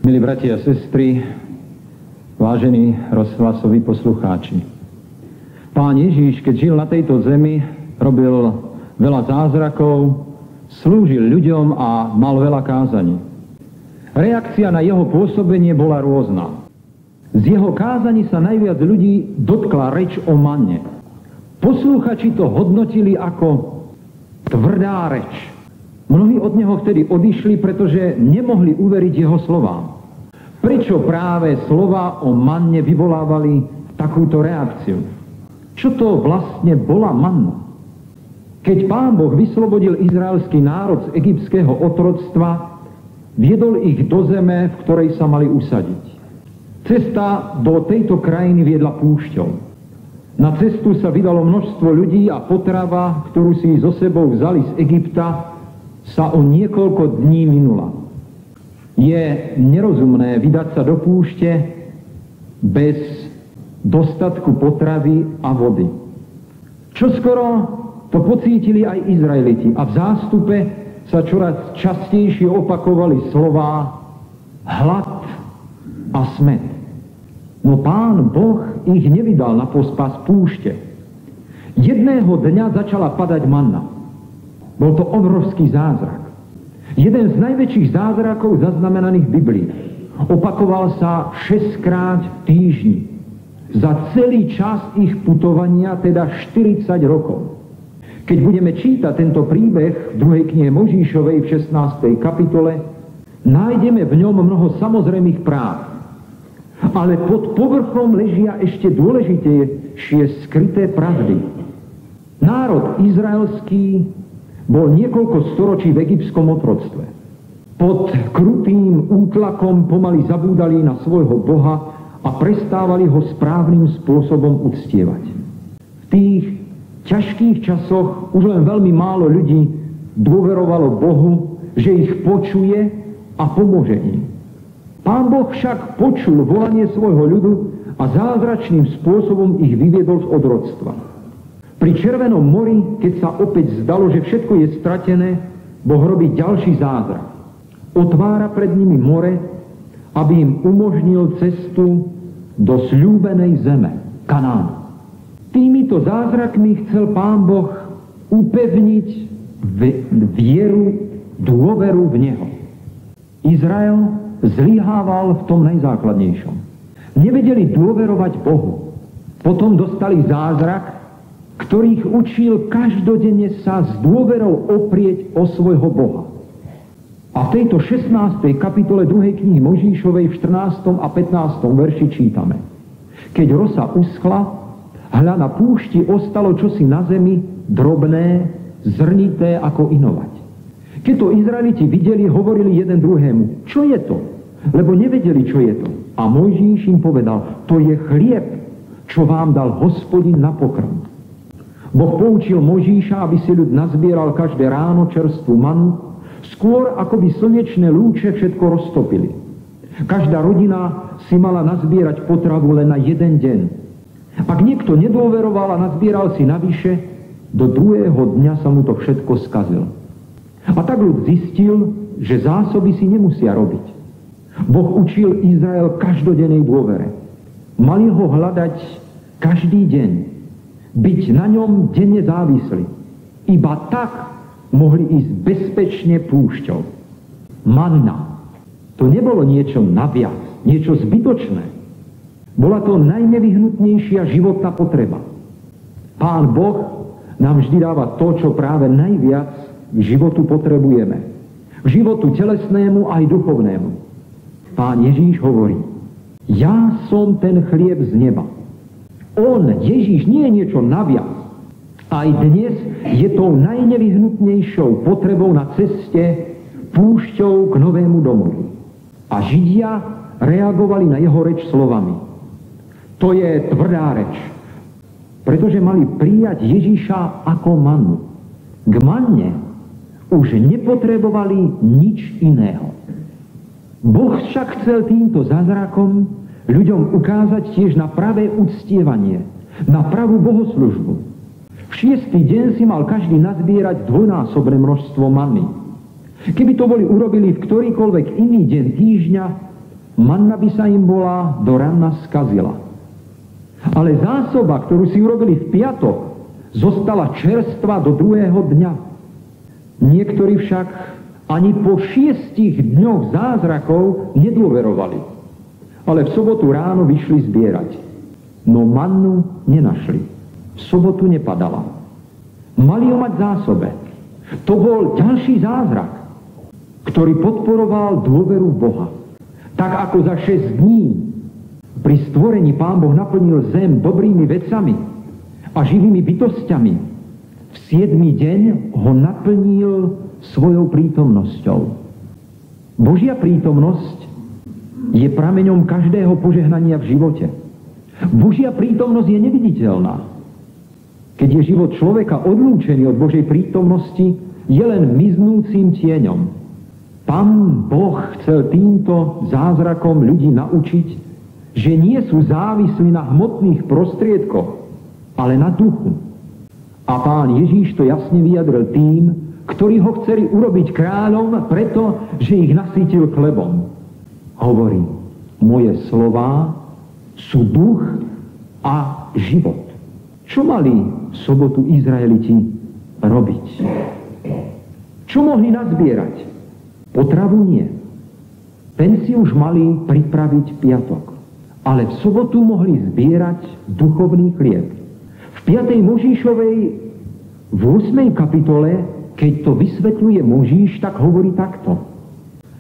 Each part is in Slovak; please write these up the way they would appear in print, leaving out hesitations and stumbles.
Milí bratia a sestry, vážení rozhlasoví poslucháči. Pán Ježiš, keď žil na tejto zemi, robil veľa zázrakov, slúžil ľuďom a mal veľa kázaní. Reakcia na jeho pôsobenie bola rôzna. Z jeho kázaní sa najviac ľudí dotkla reč o manne. Poslúchači to hodnotili ako tvrdá reč. Mnohí od neho vtedy odišli, pretože nemohli uveriť jeho slovám. Prečo práve slova o manne vyvolávali takúto reakciu? Čo to vlastne bola manna? Keď Pán Boh vyslobodil izraelský národ z egyptského otroctva, viedol ich do zeme, v ktorej sa mali usadiť. Cesta do tejto krajiny viedla púšťou. Na cestu sa vydalo množstvo ľudí a potrava, ktorú si so sebou vzali z Egypta, sa o niekoľko dní minula. Je nerozumné vydať sa do púšte bez dostatku potravy a vody. Čoskoro to pocítili aj Izraeliti a v zástupe sa čoraz častejšie opakovali slová hlad a smäd. No Pán Boh ich nevydal na pospas púšte. Jedného dňa začala padať manna. Bol to obrovský zázrak. Jeden z najväčších zázrakov zaznamenaných v Biblii. Opakoval sa 6-krát v týždni. Za celý čas ich putovania, teda 40 rokov. Keď budeme čítať tento príbeh v 2. knihe Mojžišovej v 16. kapitole, nájdeme v ňom mnoho samozrejmých práv. Ale pod povrchom ležia ešte dôležitejšie skryté pravdy. Národ izraelský bol niekoľko storočí v egyptskom otroctve. Pod krutým útlakom pomaly zabúdali na svojho Boha a prestávali ho správnym spôsobom uctievať. V tých ťažkých časoch už len veľmi málo ľudí dôverovalo Bohu, že ich počuje a pomôže im. Pán Boh však počul volanie svojho ľudu a zázračným spôsobom ich vyviedol z otroctva. Pri Červenom mori, keď sa opäť zdalo, že všetko je stratené, Boh robí ďalší zázrak. Otvára pred nimi more, aby im umožnil cestu do sľúbenej zeme, Kanán. Týmito zázrakmi chcel Pán Boh upevniť vieru, dôveru v Neho. Izrael zlyhával v tom najzákladnejšom. Nevedeli dôverovať Bohu. Potom dostali zázrak, ktorých učil každodenne sa s dôverou oprieť o svojho Boha. A v tejto 16. kapitole 2. knihy Mojžišovej v 14. a 15. verši čítame. Keď rosa uschla, hľa na púšti ostalo čosi na zemi, drobné, zrnité ako inovať. Keď to Izraeliti videli, hovorili jeden druhému, čo je to? Lebo nevedeli, čo je to. A Mojžiš im povedal, to je chlieb, čo vám dal Hospodin na pokrm. Boh poučil Mojžiša, aby si ľud nazbieral každé ráno čerstvú manu, skôr ako by slnečné lúče všetko roztopili. Každá rodina si mala nazbierať potravu len na jeden deň. Ak niekto nedôveroval a nazbieral si navyše, do druhého dňa sa mu to všetko skazilo. A tak ľud zistil, že zásoby si nemusia robiť. Boh učil Izrael každodennej dôvere. Mali ho hľadať každý deň. Byť na ňom denne závislí. Iba tak mohli ísť bezpečne púšťou. Manna. To nebolo niečo naviac, niečo zbytočné. Bola to najnevyhnutnejšia životná potreba. Pán Boh nám vždy dáva to, čo práve najviac k životu potrebujeme. K životu telesnému aj duchovnému. Pán Ježíš hovorí, ja som ten chlieb z neba. On, Ježíš, nie je niečo naviac. Aj dnes je tou najnevyhnutnejšou potrebou na ceste púšťou k novému domu. A Židia reagovali na jeho reč slovami. To je tvrdá reč. Pretože mali prijať Ježíša ako mannu. K manne už nepotrebovali nič iného. Boh však chcel týmto zázrakom ľuďom ukázať tiež na pravé uctievanie, na pravú bohoslužbu. V 6. deň si mal každý nazbierať dvojnásobné množstvo manny. Keby to boli urobili v ktorýkoľvek iný deň týždňa, manna by sa im bola do ranna skazila. Ale zásoba, ktorú si urobili v piatok, zostala čerstva do druhého dňa. Niektorí však ani po 6 dňoch zázrakov nedôverovali. Ale v sobotu ráno vyšli zbierať. No mannu nenašli. V sobotu nepadala. Mali ju mať v zásobe. To bol ďalší zázrak, ktorý podporoval dôveru v Boha. Tak ako za 6 dní pri stvorení Pán Boh naplnil zem dobrými vecami a živými bytosťami, v 7. deň ho naplnil svojou prítomnosťou. Božia prítomnosť je prameňom každého požehnania v živote. Božia prítomnosť je neviditeľná. Keď je život človeka odlúčený od Božej prítomnosti, je len miznúcim tieňom. Pán Boh chcel týmto zázrakom ľudí naučiť, že nie sú závislí na hmotných prostriedkoch, ale na duchu. A Pán Ježíš to jasne vyjadril tým, ktorí ho chceli urobiť kráľom, preto, že ich nasýtil chlebom. Hovorí, moje slová sú duch a život. Čo mali v sobotu Izraeliti robiť? Čo mohli nazbierať? Potravu nie. Ten si už mali pripraviť piatok. Ale v sobotu mohli zbierať duchovný chlieb. V 5. Mojžišovej v 8. kapitole, keď to vysvetľuje Mojžiš, tak hovorí takto.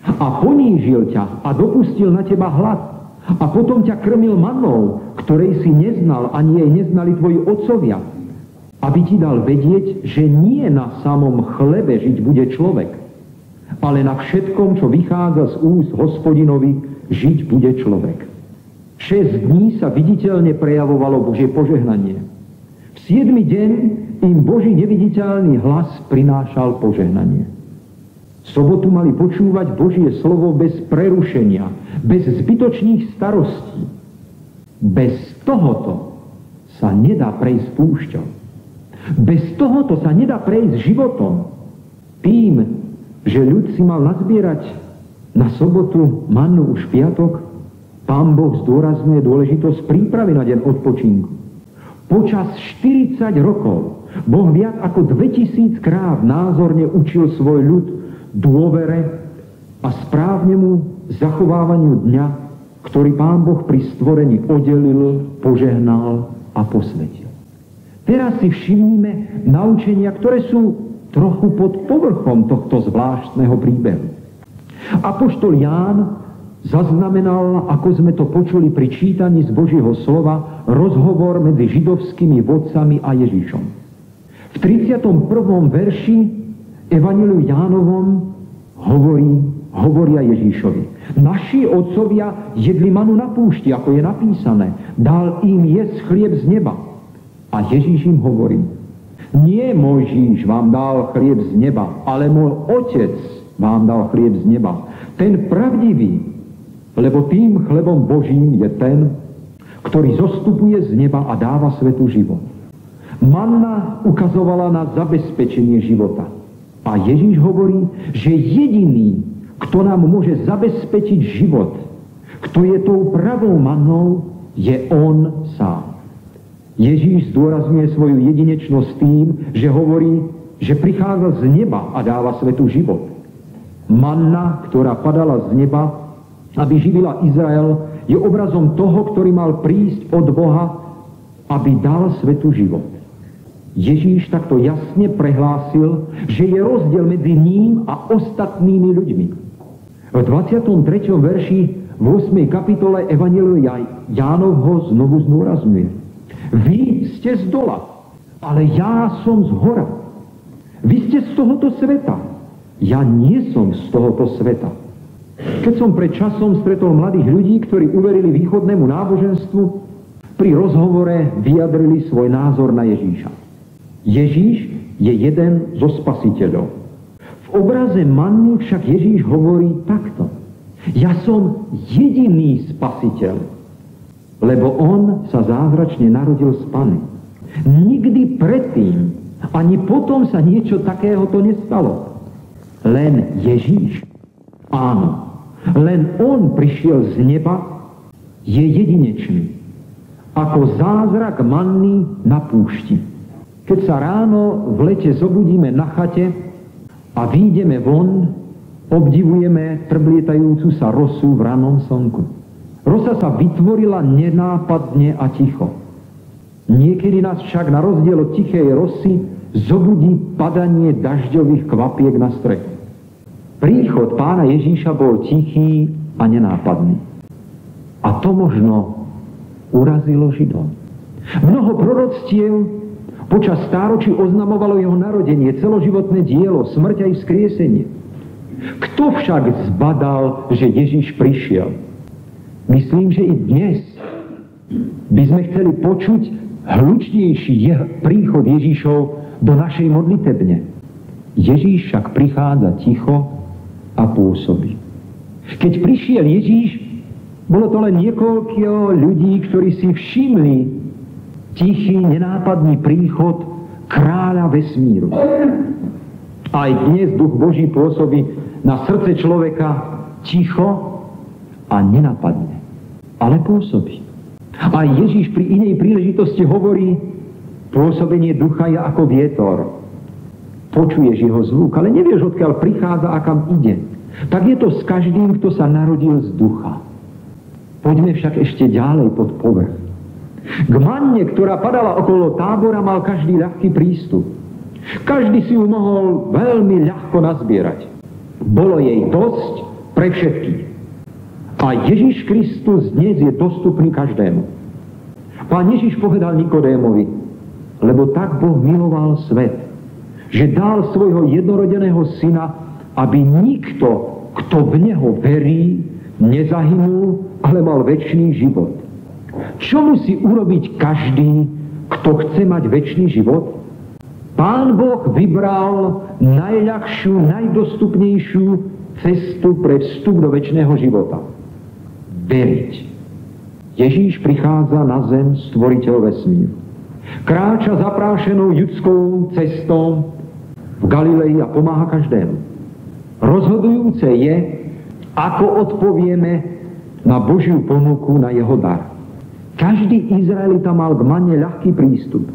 A ponížil ťa a dopustil na teba hlad. A potom ťa krmil mannou, ktorej si neznal, ani jej neznali tvoji otcovia. Aby ti dal vedieť, že nie na samom chlebe žiť bude človek, ale na všetkom, čo vychádza z úst Hospodinovi, žiť bude človek. 6 dní sa viditeľne prejavovalo Božie požehnanie. V 7. deň im Boží neviditeľný hlas prinášal požehnanie. V sobotu mali počúvať Božie slovo bez prerušenia, bez zbytočných starostí. Bez tohoto sa nedá prejsť púšťou. Bez tohoto sa nedá prejsť životom. Tým, že ľud si mal nazbierať na sobotu mannu už v piatok, Pán Boh zdôrazňuje dôležitosť prípravy na deň odpočinku. Počas 40 rokov Boh viac ako 2000 krát názorne učil svoj ľud dôvere a správnemu zachovávaniu dňa, ktorý Pán Boh pri stvorení oddelil, požehnal a posvetil. Teraz si všimnime naučenia, ktoré sú trochu pod povrchom tohto zvláštneho príbehu. Apoštol Ján zaznamenal, ako sme to počuli pri čítaní z Božieho slova, rozhovor medzi židovskými vodcami a Ježišom. V 31. verši Evanjeliu Jánovom hovoria Ježíšovi. Naši otcovia jedli manu na púšti, ako je napísané. Dal im jesť chlieb z neba. A Ježíš im hovorí, nie Mojžiš vám dal chlieb z neba, ale môj Otec vám dal chlieb z neba. Ten pravdivý, lebo tým chlebom Božím je ten, ktorý zostupuje z neba a dáva svetu život. Manna ukazovala na zabezpečenie života. A Ježíš hovorí, že jediný, kto nám môže zabezpečiť život, kto je tou pravou mannou, je on sám. Ježíš zdôrazňuje svoju jedinečnosť tým, že hovorí, že prichádza z neba a dáva svetu život. Manna, ktorá padala z neba, aby živila Izrael, je obrazom toho, ktorý mal prísť od Boha, aby dal svetu život. Ježíš takto jasne prehlásil, že je rozdiel medzi ním a ostatnými ľuďmi. V 23. verši v 8. kapitole Evanjelia Jánov ho znovu zdôrazňuje. Vy ste z dola, ale ja som z hora. Vy ste z tohoto sveta. Ja nie som z tohoto sveta. Keď som pred časom stretol mladých ľudí, ktorí uverili východnému náboženstvu, pri rozhovore vyjadrili svoj názor na Ježíša. Ježíš je jeden zo spasiteľov. V obraze manny však Ježíš hovorí takto. Ja som jediný spasiteľ, lebo on sa zázračne narodil z Panny. Nikdy predtým, ani potom sa niečo takéhoto nestalo. Len Ježíš. Áno. len on prišiel z neba, je jedinečný. Ako zázrak manny na púšti. Keď sa ráno v lete zobudíme na chate a výjdeme von, obdivujeme trblietajúcu sa rosu v ranom slnku. Rosa sa vytvorila nenápadne a ticho. Niekedy nás však na rozdiel od tichej rosy zobudí padanie dažďových kvapiek na strechu. Príchod Pána Ježíša bol tichý a nenápadný. A to možno urazilo Židov. Mnoho proroctiev počas stáročí oznamovalo jeho narodenie, celoživotné dielo, smrť aj vzkriesenie. Kto však zbadal, že Ježíš prišiel? Myslím, že i dnes by sme chceli počuť hlučnejší príchod Ježíšov do našej modlitebne. Ježíš však prichádza ticho a pôsobí. Keď prišiel Ježíš, bolo to len niekoľko ľudí, ktorí si všimli tichý, nenápadný príchod kráľa vesmíru. Aj dnes Duch Boží pôsobí na srdce človeka ticho a nenápadne, ale pôsobí. A Ježíš pri inej príležitosti hovorí, pôsobenie ducha je ako vietor. Počuješ jeho zvuk, ale nevieš, odkiaľ prichádza a kam ide. Tak je to s každým, kto sa narodil z ducha. Poďme však ešte ďalej pod povrch. K manne, ktorá padala okolo tábora, mal každý ľahký prístup. Každý si ju mohol veľmi ľahko nazbierať. Bolo jej dosť pre všetkých. A Ježiš Kristus dnes je dostupný každému. Pán Ježiš povedal Nikodémovi, lebo tak Boh miloval svet, že dal svojho jednorodeného syna, aby nikto, kto v neho verí, nezahynul, ale mal večný život. Čo musí urobiť každý, kto chce mať večný život? Pán Boh vybral najľahšiu, najdostupnejšiu cestu pre vstup do večného života. Veriť. Ježíš prichádza na zem, stvoriteľ vesmíru. Kráča zaprášenou judskou cestou v Galilei a pomáha každému. Rozhodujúce je, ako odpovieme na Božiu ponuku, na jeho dar. Každý Izraelita mal k manne ľahký prístup.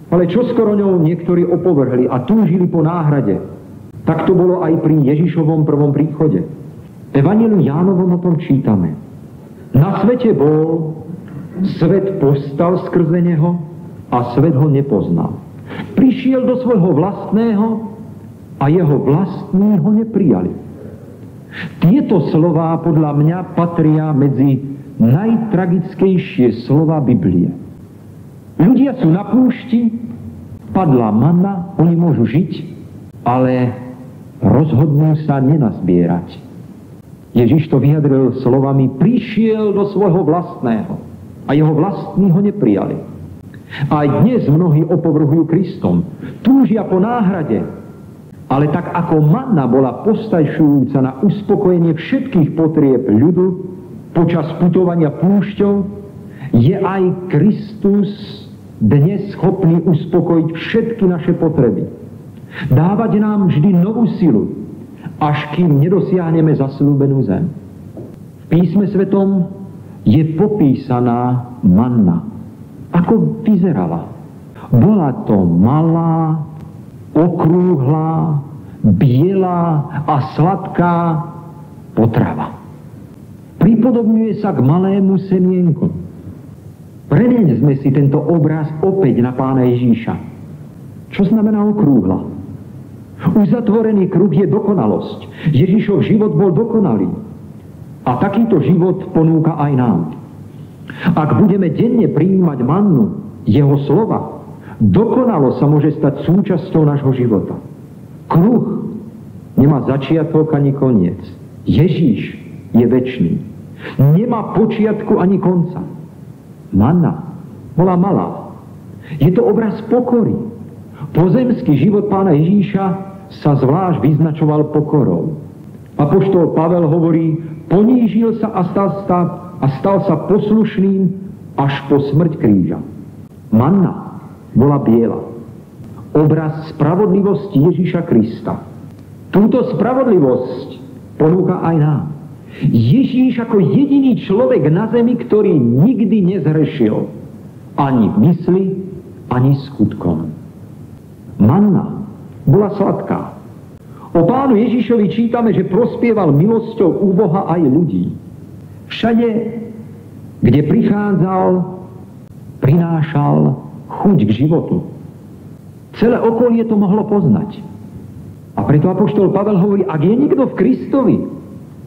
Ale čoskoro ňou niektorí opovrhli a túžili po náhrade. Tak to bolo aj pri Ježišovom prvom príchode. V Evanjeliu Jánovom o tom čítame. Na svete bol, svet povstal skrze neho a svet ho nepoznal. Prišiel do svojho vlastného a jeho vlastní ho neprijali. Tieto slová podľa mňa patria medzi najtragickejšie slova Biblie. Ľudia sú na púšti, padla manna, oni môžu žiť, ale rozhodnú sa nenazbierať. Ježiš to vyjadril slovami, prišiel do svojho vlastného a jeho vlastní ho neprijali. Aj dnes mnohí opovrhujú Kristom, túžia po náhrade, ale tak ako manna bola postačujúca na uspokojenie všetkých potrieb ľudu počas putovania púšťou, je aj Kristus dnes schopný uspokojiť všetky naše potreby. Dávať nám vždy novú silu, až kým nedosiahneme zasľúbenú zem. V písme svetom je popísaná manna. Ako vyzerala? Bola to malá, okrúhlá, biela a sladká potrava. Pripodobňuje sa k malému semienku. Preneňme si tento obraz opäť na Pána Ježíša. Čo znamená okrúhla? Uzatvorený kruh je dokonalosť. Ježišov život bol dokonalý. A takýto život ponúka aj nám. Ak budeme denne prijímať mannu, jeho slova, dokonalo sa môže stať súčasťou nášho života. Kruh nemá začiatok ani koniec. Ježíš je večný. Nemá počiatku ani konca. Manna bola malá. Je to obraz pokory. Pozemský život Pána Ježíša sa zvlášť vyznačoval pokorou. Apoštol Pavel hovorí, ponížil sa a stal sa poslušným až po smrť kríža. Manna bola biela. Obraz spravodlivosti Ježíša Krista. Túto spravodlivosť ponúka aj nám. Ježíš ako jediný človek na zemi, ktorý nikdy nezhrešil. Ani v mysli, ani skutkom. Manna bola sladká. O Pánu Ježišovi čítame, že prospieval milosťou u Boha aj ľudí. Všade, kde prichádzal, prinášal chuť k životu. Celé okolie to mohlo poznať. A preto apoštol Pavel hovorí, ak je niekto v Kristovi,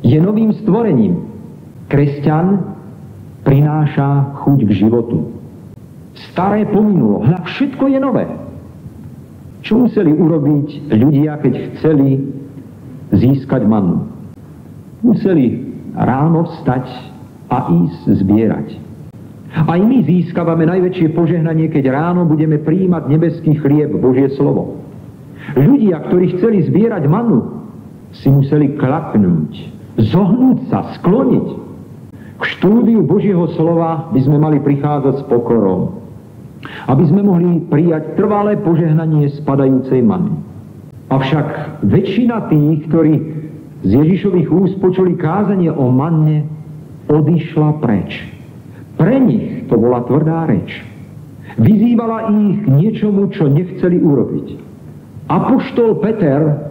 je novým stvorením. Kresťan prináša chuť k životu. Staré pominulo, hľa všetko je nové. Čo museli urobiť ľudia, keď chceli získať mannu? Museli ráno vstať a ísť zbierať. Aj my získavame najväčšie požehnanie, keď ráno budeme prijímať nebeský chlieb, Božie slovo. Ľudia, ktorí chceli zbierať mannu, si museli klaknúť, zohnúť sa, skloniť. K štúdiu Božieho slova by sme mali prichádzať s pokorou, aby sme mohli prijať trvalé požehnanie spadajúcej manny. Avšak väčšina tých, ktorí z Ježišových úst počuli kázanie o manne, odišla preč. Pre nich to bola tvrdá reč. Vyzývala ich k niečomu, čo nechceli urobiť. Apoštol Peter,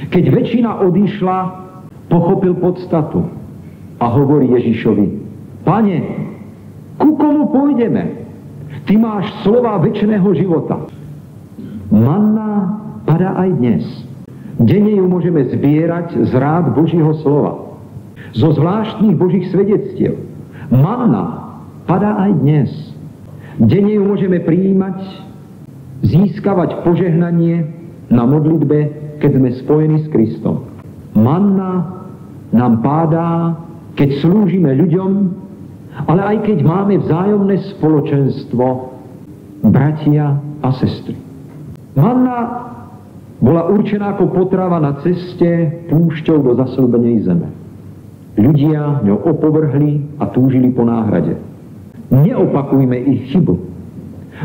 keď väčšina odišla, pochopil podstatu a hovorí Ježišovi: Pane, ku komu pôjdeme? Ty máš slova večného života. Manna padá aj dnes. Denne ju môžeme zbierať z rád Božieho slova, zo zvláštnych Božích svedectiev. Manna padá aj dnes. Denne ju môžeme prijímať, získavať požehnanie na modlitbe, keď sme spojení s Kristom. Manna nám pádá, keď slúžime ľuďom, ale aj keď máme vzájomné spoločenstvo, bratia a sestry. Manna bola určená ako potrava na ceste púšťou do zasľúbenej zeme. Ľudia ňou opovrhli a túžili po náhrade. Neopakujme ich chybu.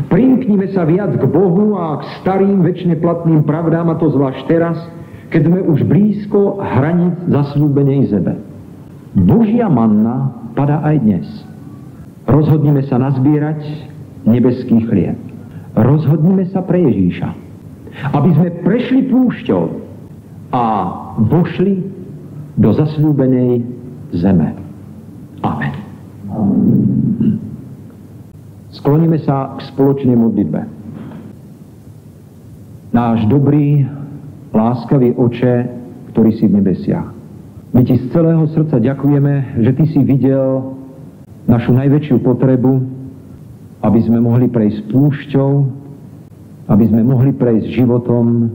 Primknime sa viac k Bohu a k starým večne platným pravdám, a to zvlášť teraz, keď sme už blízko hraníc zasľúbenej zeme. Božia manna padá aj dnes. Rozhodnime sa nazbierať nebeský chlieb. Rozhodnime sa pre Ježíša, aby sme prešli púšťou a vošli do zasľúbenej zeme. Amen. Skloníme sa k spoločnej modlitbe. Náš dobrý, láskavý Oče, ktorý si v nebesiach. My ti z celého srdca ďakujeme, že ty si videl našu najväčšiu potrebu, aby sme mohli prejsť púšťou, aby sme mohli prejsť životom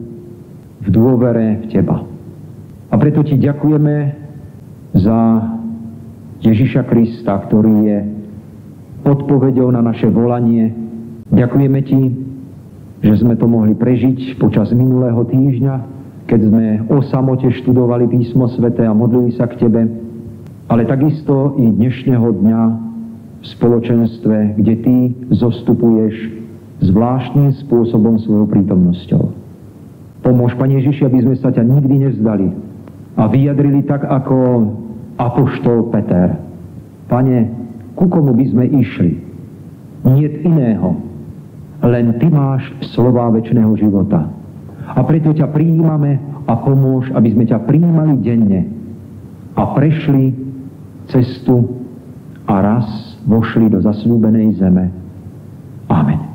v dôvere v teba. A preto ti ďakujeme za Ježiša Krista, ktorý je odpoveďou na naše volanie. Ďakujeme ti, že sme to mohli prežiť počas minulého týždňa, keď sme o samote študovali Písmo Sväté a modlili sa k tebe, ale takisto i dnešného dňa v spoločenstve, kde ty zostupuješ zvláštnym spôsobom svojou prítomnosťou. Pomôž, Pane Ježiši, aby sme sa ťa nikdy nevzdali a vyjadrili tak ako apoštol Peter. Pane, ku komu by sme išli? Niet iného, len ty máš slová večného života. A preto ťa prijímame a pomôž, aby sme ťa prijímali denne a prešli cestu a raz vošli do zasľúbenej zeme. Amen.